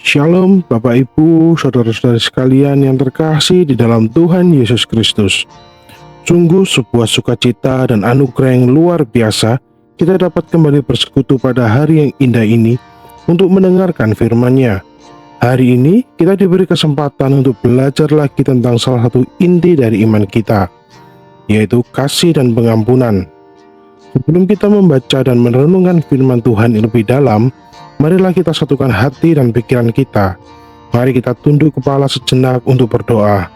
Shalom Bapak Ibu, saudara-saudari sekalian yang terkasih di dalam Tuhan Yesus Kristus. Sungguh sebuah sukacita dan anugerah yang luar biasa kita dapat kembali bersekutu pada hari yang indah ini untuk mendengarkan firman-Nya. Hari ini kita diberi kesempatan untuk belajar lagi tentang salah satu inti dari iman kita, yaitu kasih dan pengampunan. Sebelum kita membaca dan merenungkan firman Tuhan yang lebih dalam, marilah kita satukan hati dan pikiran kita. Mari kita tunduk kepala sejenak untuk berdoa.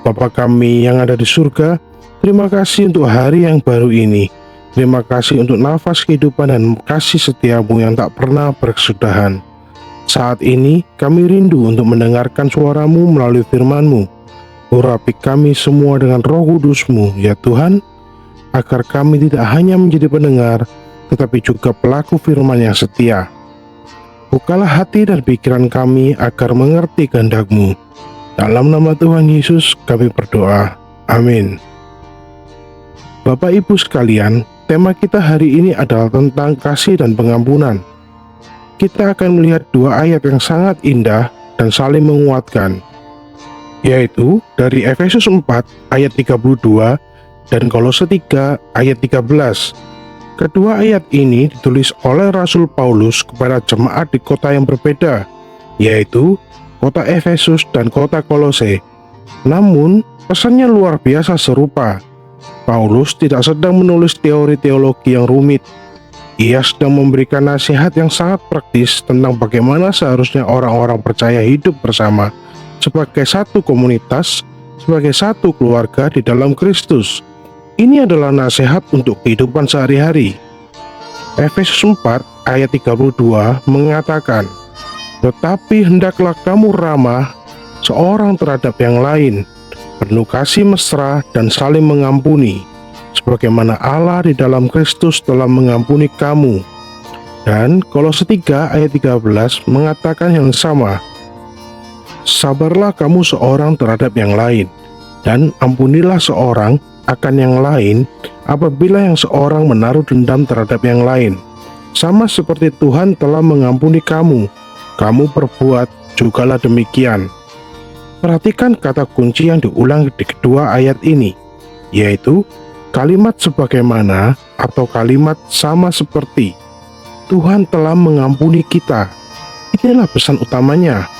Bapa kami yang ada di surga, terima kasih untuk hari yang baru ini. Terima kasih untuk nafas kehidupan dan kasih setiamu yang tak pernah berkesudahan. Saat ini kami rindu untuk mendengarkan suaramu melalui firman-Mu. Urapi kami semua dengan Roh Kudus-Mu, ya Tuhan, agar kami tidak hanya menjadi pendengar, tetapi juga pelaku firman yang setia. Bukalah hati dan pikiran kami agar mengerti kehendak-Mu. Dalam nama Tuhan Yesus kami berdoa. Amin. Bapak Ibu sekalian, tema kita hari ini adalah tentang kasih dan pengampunan. Kita akan melihat dua ayat yang sangat indah dan saling menguatkan, yaitu dari Efesus 4 ayat 32 dan Kolose 3 ayat 13. Kedua ayat ini ditulis oleh Rasul Paulus kepada jemaat di kota yang berbeda, yaitu kota Efesus dan kota Kolose. Namun, pesannya luar biasa serupa. Paulus tidak sedang menulis teori teologi yang rumit. Ia sedang memberikan nasihat yang sangat praktis tentang bagaimana seharusnya orang-orang percaya hidup bersama sebagai satu komunitas, sebagai satu keluarga di dalam Kristus. Ini adalah nasihat untuk kehidupan sehari-hari. Efesus 4 ayat 32 mengatakan, "Tetapi hendaklah kamu ramah seorang terhadap yang lain, penuh kasih mesra dan saling mengampuni, sebagaimana Allah di dalam Kristus telah mengampuni kamu." Dan Kolose 3 ayat 13 mengatakan yang sama, "Sabarlah kamu seorang terhadap yang lain, dan ampunilah seorang akan yang lain apabila yang seorang menaruh dendam terhadap yang lain. Sama seperti Tuhan telah mengampuni kamu, kamu perbuat jugalah demikian." Perhatikan kata kunci yang diulang di kedua ayat ini, yaitu kalimat sebagaimana atau kalimat sama seperti. Tuhan telah mengampuni kita. Inilah pesan utamanya.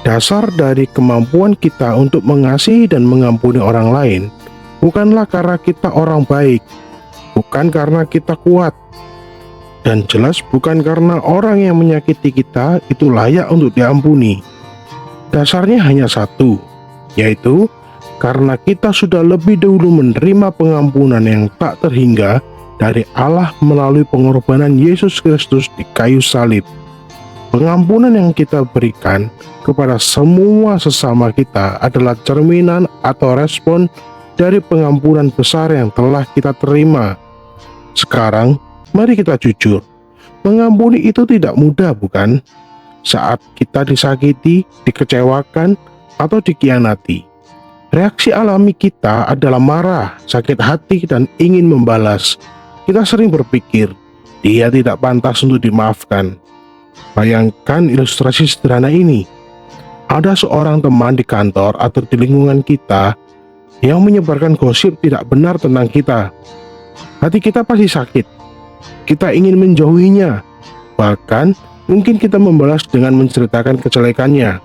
Dasar dari kemampuan kita untuk mengasihi dan mengampuni orang lain bukanlah karena kita orang baik, bukan karena kita kuat, dan jelas bukan karena orang yang menyakiti kita itu layak untuk diampuni. Dasarnya hanya satu, yaitu karena kita sudah lebih dahulu menerima pengampunan yang tak terhingga dari Allah melalui pengorbanan Yesus Kristus di kayu salib. Pengampunan yang kita berikan kepada semua sesama kita adalah cerminan atau respon dari pengampunan besar yang telah kita terima. Sekarang, mari kita jujur. Mengampuni itu tidak mudah, bukan? Saat kita disakiti, dikecewakan, atau dikhianati, reaksi alami kita adalah marah, sakit hati, dan ingin membalas. Kita sering berpikir, dia tidak pantas untuk dimaafkan. Bayangkan ilustrasi sederhana ini. Ada seorang teman di kantor atau di lingkungan kita yang menyebarkan gosip tidak benar tentang kita. Hati kita pasti sakit. Kita ingin menjauhinya. Bahkan mungkin kita membalas dengan menceritakan kejelekannya.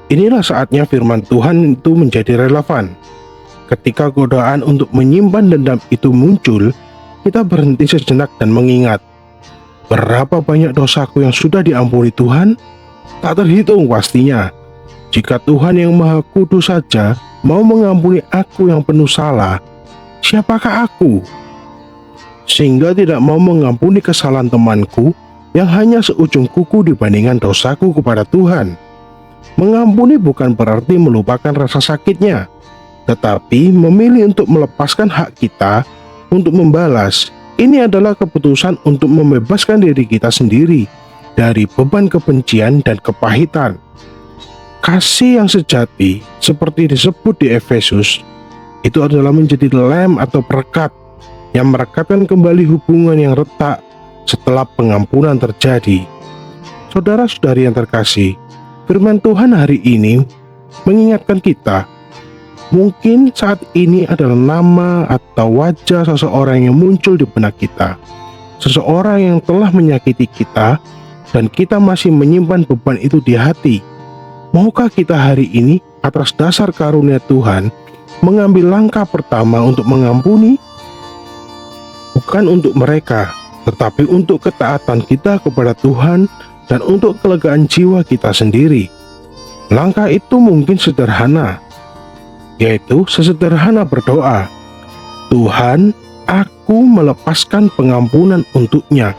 Inilah saatnya firman Tuhan itu menjadi relevan. Ketika godaan untuk menyimpan dendam itu muncul, kita berhenti sejenak dan mengingat, berapa banyak dosaku yang sudah diampuni Tuhan? Tak terhitung pastinya. Jika Tuhan yang Maha Kudus saja mau mengampuni aku yang penuh salah, siapakah aku? Sehingga tidak mau mengampuni kesalahan temanku yang hanya seujung kuku dibandingkan dosaku kepada Tuhan. Mengampuni bukan berarti melupakan rasa sakitnya, tetapi memilih untuk melepaskan hak kita untuk membalas. Ini adalah keputusan untuk membebaskan diri kita sendiri dari beban kebencian dan kepahitan. Kasih yang sejati, seperti disebut di Efesus, itu adalah menjadi lem atau perekat yang merekatkan kembali hubungan yang retak setelah pengampunan terjadi. Saudara-saudari yang terkasih, firman Tuhan hari ini mengingatkan kita, mungkin saat ini adalah nama atau wajah seseorang yang muncul di benak kita. Seseorang yang telah menyakiti kita dan kita masih menyimpan beban itu di hati. Maukah kita hari ini atas dasar karunia Tuhan mengambil langkah pertama untuk mengampuni? Bukan untuk mereka, tetapi untuk ketaatan kita kepada Tuhan dan untuk kelegaan jiwa kita sendiri. Langkah itu mungkin sederhana, yaitu sesederhana berdoa, Tuhan, aku melepaskan pengampunan untuknya.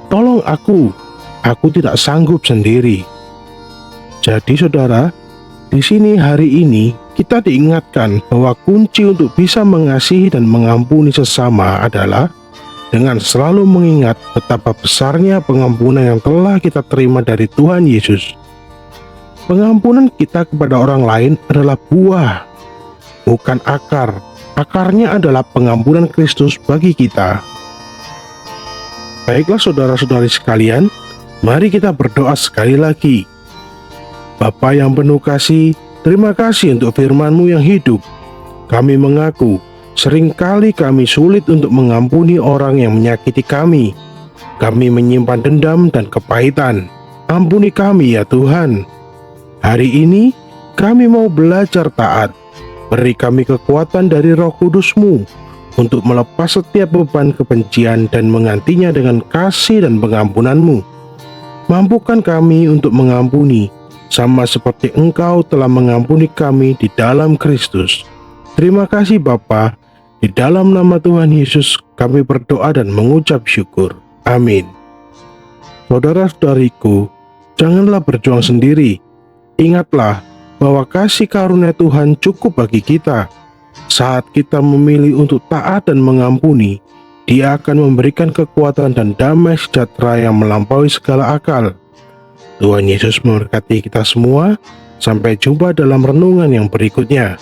Tolong aku tidak sanggup sendiri. Jadi saudara, di sini hari ini kita diingatkan bahwa kunci untuk bisa mengasihi dan mengampuni sesama adalah dengan selalu mengingat betapa besarnya pengampunan yang telah kita terima dari Tuhan Yesus. Pengampunan kita kepada orang lain adalah buah, bukan akar. Akarnya adalah pengampunan Kristus bagi kita. Baiklah saudara-saudari sekalian, mari kita berdoa sekali lagi. Bapa yang penuh kasih, terima kasih untuk firman-Mu yang hidup. Kami mengaku, seringkali kami sulit untuk mengampuni orang yang menyakiti kami. Kami menyimpan dendam dan kepahitan. Ampuni kami ya Tuhan. Hari ini kami mau belajar taat. Beri kami kekuatan dari Roh Kudus-Mu untuk melepas setiap beban kebencian dan menggantinya dengan kasih dan pengampunan-Mu. Mampukan kami untuk mengampuni, sama seperti Engkau telah mengampuni kami di dalam Kristus. Terima kasih Bapa. Di dalam nama Tuhan Yesus kami berdoa dan mengucap syukur. Amin. Saudara-saudariku, janganlah berjuang sendiri. Ingatlah bahwa kasih karunia Tuhan cukup bagi kita. Saat kita memilih untuk taat dan mengampuni, Dia akan memberikan kekuatan dan damai sejahtera yang melampaui segala akal. Tuhan Yesus memberkati kita semua. Sampai jumpa dalam renungan yang berikutnya.